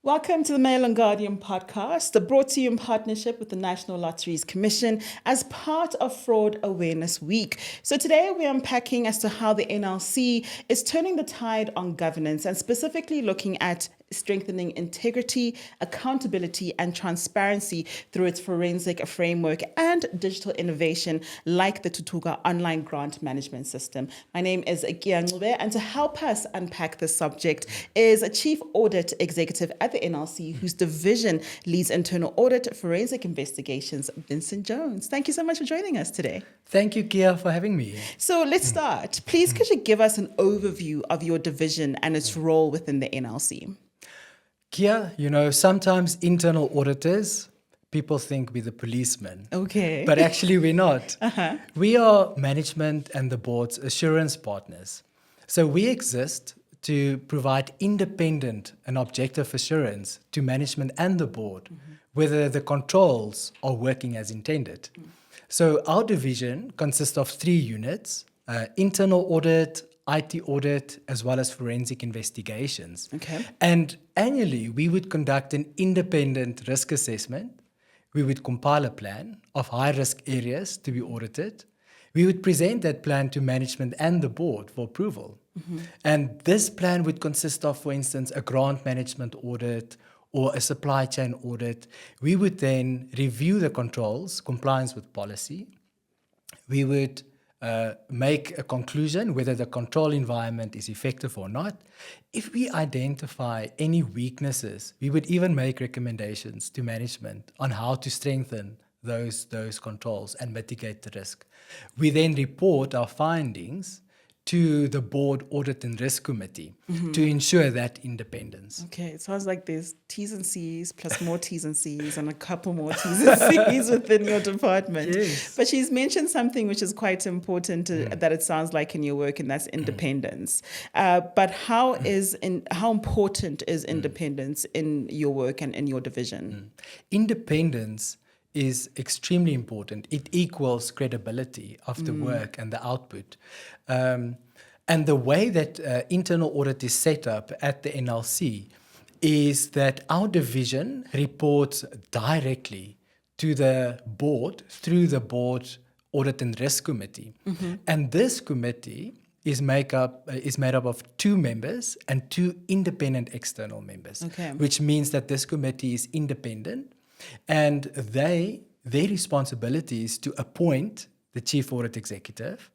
Welcome to the Mail and Guardian podcast, brought to you in partnership with the National Lotteries Commission as part of Fraud Awareness Week. So today we're unpacking as to how the NLC is turning the tide on governance and specifically looking at strengthening integrity, accountability, and transparency through its forensic framework and digital innovation like the Thuthuka online grant management system. My name is Ngube, and to help us unpack this subject is a Chief Audit Executive at the NLC, whose division leads internal audit, forensic investigations, Vincent Jones. Thank you so much for joining us today. Thank you, Kia, for having me. So let's start. Please, could you give us an overview of your division and its role within the NLC? Kia, sometimes internal auditors, people think we're the policemen. Okay. But actually we're not. We are management and the board's assurance partners. So we exist to provide independent and objective assurance to management and the board, whether the controls are working as intended. So our division consists of 3 units, internal audit, IT audit, as well as forensic investigations. Okay. And annually, we would conduct an independent risk assessment. We would compile a plan of high-risk areas to be audited. We would present that plan to management and the board for approval. And this plan would consist of, for instance, a grant management audit or a supply chain audit. We would then review the controls, compliance with policy. We would make a conclusion whether the control environment is effective or not. If we identify any weaknesses, we would even make recommendations to management on how to strengthen those controls and mitigate the risk. We then report our findings to the board audit and risk committee to ensure that independence. Okay, it sounds like there's T's and C's plus more T's and C's and a couple more T's and C's within your department. Yes. But she's mentioned something which is quite important that it sounds like in your work, and that's independence. But how important is independence in your work and in your division? Independence is extremely important. It equals credibility of the work and the output. And the way that internal audit is set up at the NLC is that our division reports directly to the board through the board audit and risk committee. And this committee is made up of 2 members and 2 independent external members, which means that this committee is independent. And their responsibility is to appoint the Chief Audit Executive,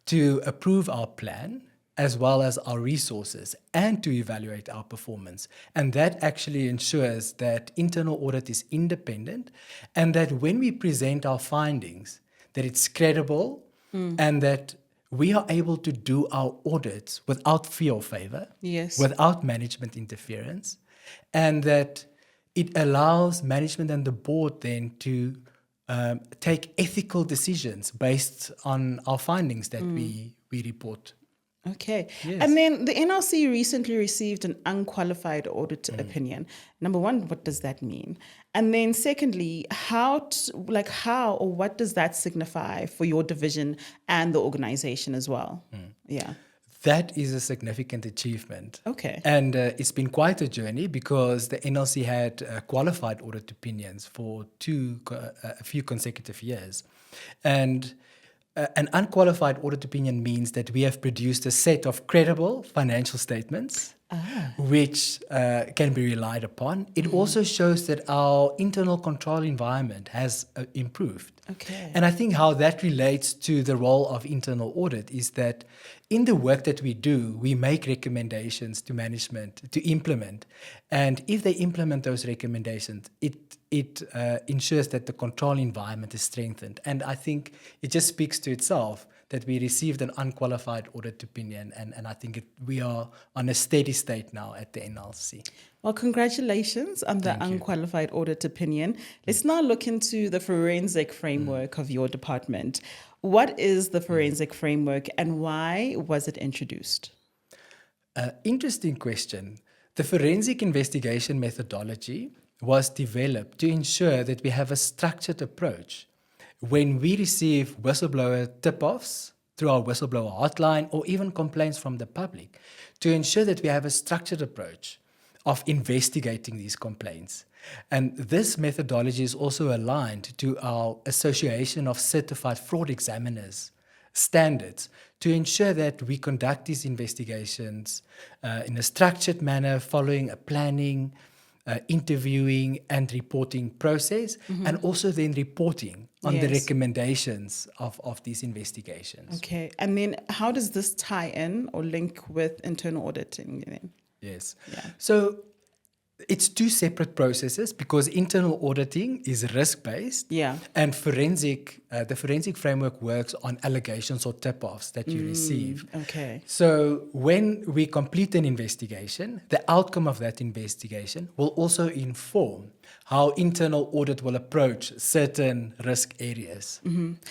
to approve our plan, as well as our resources, and to evaluate our performance. And that actually ensures that internal audit is independent, and that when we present our findings, that it's credible, and that we are able to do our audits without fear or favor, without management interference, and that it allows management and the board then to take ethical decisions based on our findings that we report. Okay. Yes. And then the NLC recently received an unqualified audit opinion. Number one, what does that mean? And then secondly, how or what does that signify for your division and the organization as well? Yeah. That is a significant achievement. Okay. And it's been quite a journey because the NLC had qualified audit opinions for a few consecutive years. And an unqualified audit opinion means that we have produced a set of credible financial statements which can be relied upon. It also shows that our internal control environment has improved. Okay. And I think how that relates to the role of internal audit is that in the work that we do, we make recommendations to management to implement. And if they implement those recommendations, it ensures that the control environment is strengthened. And I think it just speaks to itself that we received an unqualified audit opinion, and I think we are on a steady state now at the NLC. Well, congratulations on the unqualified audit opinion. Let's now look into the forensic framework of your department. What is the forensic framework and why was it introduced? Interesting question. The forensic investigation methodology was developed to ensure that we have a structured approach when we receive whistleblower tip-offs through our whistleblower hotline or even complaints from the public, to ensure that we have a structured approach of investigating these complaints. And this methodology is also aligned to our Association of Certified Fraud Examiners standards to ensure that we conduct these investigations in a structured manner, following a planning, interviewing and reporting process, and also then reporting on the Yes. recommendations of these investigations. Okay. And then how does this tie in or link with internal auditing then? Yes. Yeah. So it's two separate processes because internal auditing is risk-based, Yeah. and the forensic framework works on allegations or tip-offs that you receive. Okay. So when we complete an investigation, the outcome of that investigation will also inform how internal audit will approach certain risk areas.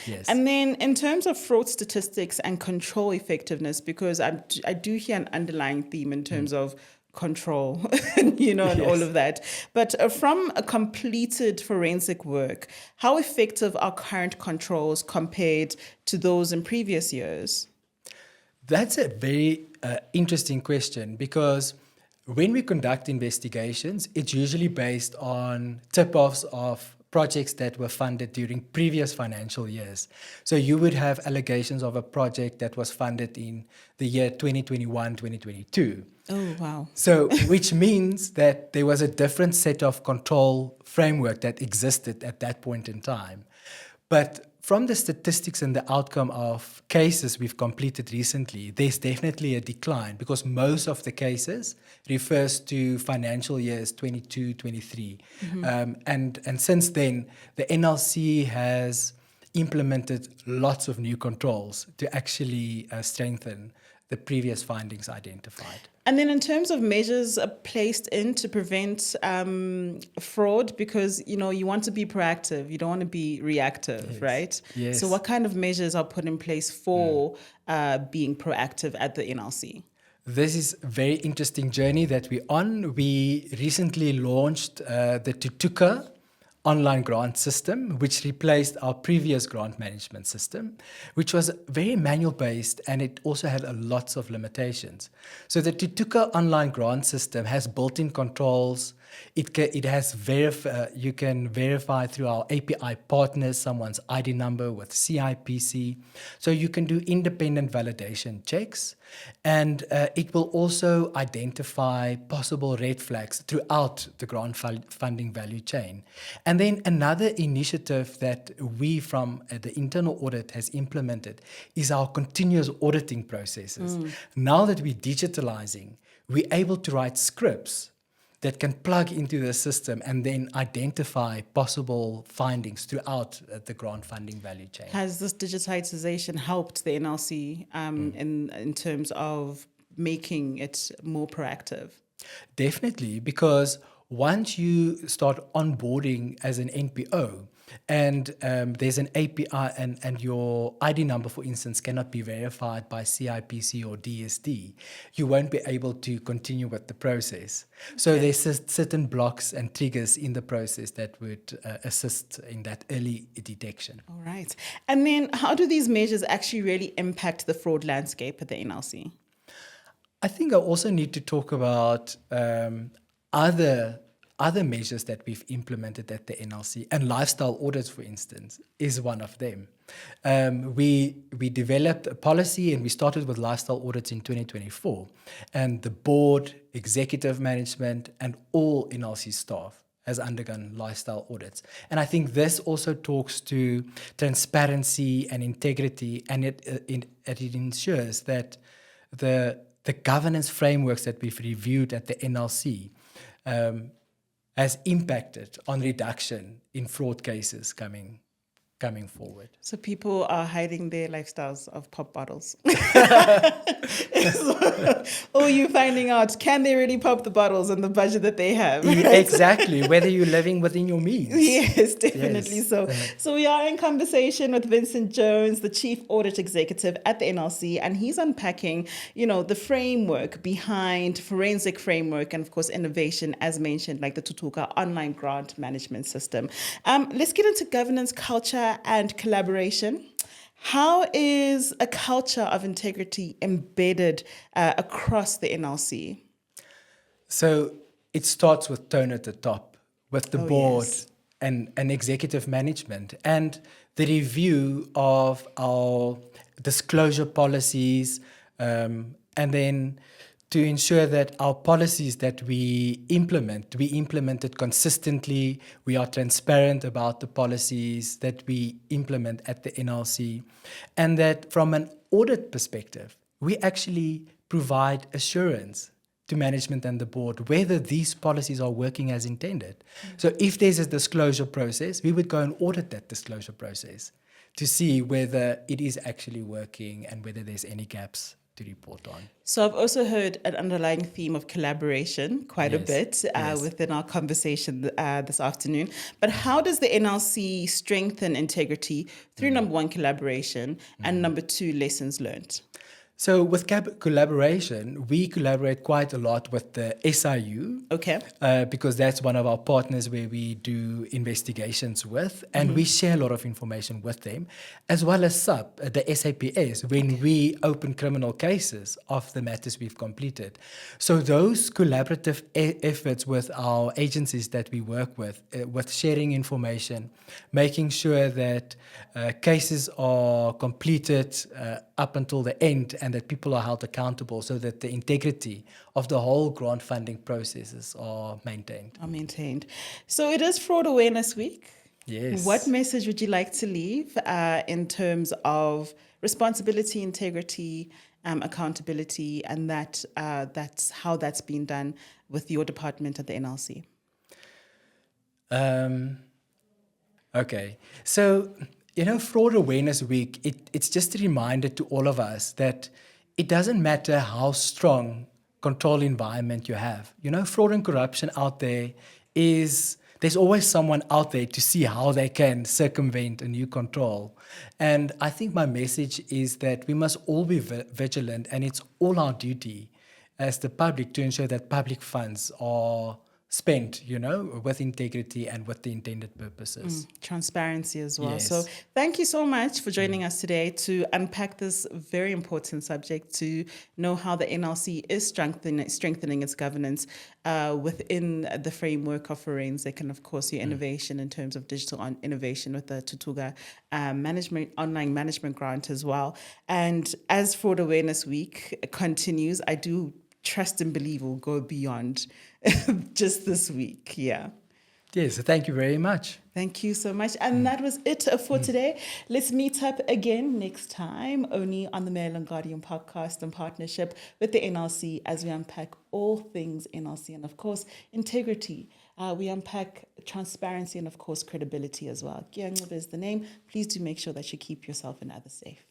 Yes. And then in terms of fraud statistics and control effectiveness, because I do hear an underlying theme in terms of control, and all of that. But from a completed forensic work, how effective are current controls compared to those in previous years? That's a very interesting question because when we conduct investigations, it's usually based on tip-offs of projects that were funded during previous financial years. So you would have allegations of a project that was funded in the year 2021, 2022. Oh, wow. So, which means that there was a different set of control framework that existed at that point in time. But from the statistics and the outcome of cases we've completed recently, there's definitely a decline because most of the cases refers to financial years 22, 23. And since then, the NLC has implemented lots of new controls to actually strengthen the previous findings identified. And then in terms of measures placed in to prevent fraud, because, you want to be proactive, you don't want to be reactive, Yes. right? Yes. So what kind of measures are put in place for being proactive at the NLC? This is a very interesting journey that we're on. We recently launched the Thuthuka online grant system, which replaced our previous grant management system, which was very manual based and it also had lots of limitations. So the Thuthuka online grant system has built-in controls. It has you can verify through our API partners someone's ID number with CIPC. So you can do independent validation checks, and it will also identify possible red flags throughout the grant funding value chain. And then another initiative that we from the internal audit has implemented is our continuous auditing processes. Now that we're digitalizing, we're able to write scripts that can plug into the system and then identify possible findings throughout the grant funding value chain. Has this digitization helped the NLC in terms of making it more proactive? Definitely, because once you start onboarding as an NPO and there's an API and your ID number, for instance, cannot be verified by CIPC or DSD, you won't be able to continue with the process. So there's certain blocks and triggers in the process that would assist in that early detection. All right. And then how do these measures actually really impact the fraud landscape at the NLC? I think I also need to talk about other measures that we've implemented at the NLC, and lifestyle audits, for instance, is one of them. We developed a policy and we started with lifestyle audits in 2024, and the board, executive management, and all NLC staff has undergone lifestyle audits. And I think this also talks to transparency and integrity, and it ensures that the governance frameworks that we've reviewed at the NLC has impacted on reduction in fraud cases coming forward. So people are hiding their lifestyles of pop bottles. Or you finding out, can they really pop the bottles on the budget that they have? Right? Exactly, whether you're living within your means. Yes, definitely Yes. so. So we are in conversation with Vincent Jones, the Chief Audit Executive at the NLC, and he's unpacking, the framework behind forensic framework and, of course, innovation, as mentioned, like the Thuthuka online grant management system. Let's get into governance, culture, and collaboration. How is a culture of integrity embedded across the NLC? So it starts with tone at the top, with the Oh, board yes. and executive management, and the review of our disclosure policies, and then to ensure that our policies that we implement it consistently. We are transparent about the policies that we implement at the NLC, and that from an audit perspective, we actually provide assurance to management and the board whether these policies are working as intended. So if there's a disclosure process, we would go and audit that disclosure process to see whether it is actually working and whether there's any gaps to report on. So I've also heard an underlying theme of collaboration quite a Yes, bit yes. within our conversation this afternoon. But how does the NLC strengthen integrity through number one, collaboration, and number two, lessons learned? So with collaboration, we collaborate quite a lot with the SIU. Okay. Because that's one of our partners where we do investigations with, and we share a lot of information with them, as well as SUP, the SAPS, when we open criminal cases of the matters we've completed. So those collaborative efforts with our agencies that we work with sharing information, making sure that cases are completed up until the end and that people are held accountable so that the integrity of the whole grant funding processes are maintained. So it is Fraud Awareness Week. Yes. What message would you like to leave in terms of responsibility, integrity, accountability, and that's how that's been done with your department at the NLC? Okay. So, Fraud Awareness Week, it's just a reminder to all of us that it doesn't matter how strong control environment you have. Fraud and corruption out there there's always someone out there to see how they can circumvent a new control. And I think my message is that we must all be vigilant, and it's all our duty as the public to ensure that public funds are spent, with integrity and with the intended purposes. Transparency as well. Yes. So thank you so much for joining us today to unpack this very important subject, to know how the NLC is strengthening its governance within the framework of forensic and, of course, your innovation in terms of digital innovation with the Thuthuka online management grant as well. And as Fraud Awareness Week continues, I do trust and believe will go beyond just this week. Yeah. Yes, thank you very much. Thank you so much. And that was it for today. Let's meet up again next time, only on the Mail and Guardian podcast in partnership with the NLC, as we unpack all things NLC and, of course, integrity. We unpack transparency and, of course, credibility as well. Gyangub is the name. Please do make sure that you keep yourself and others safe.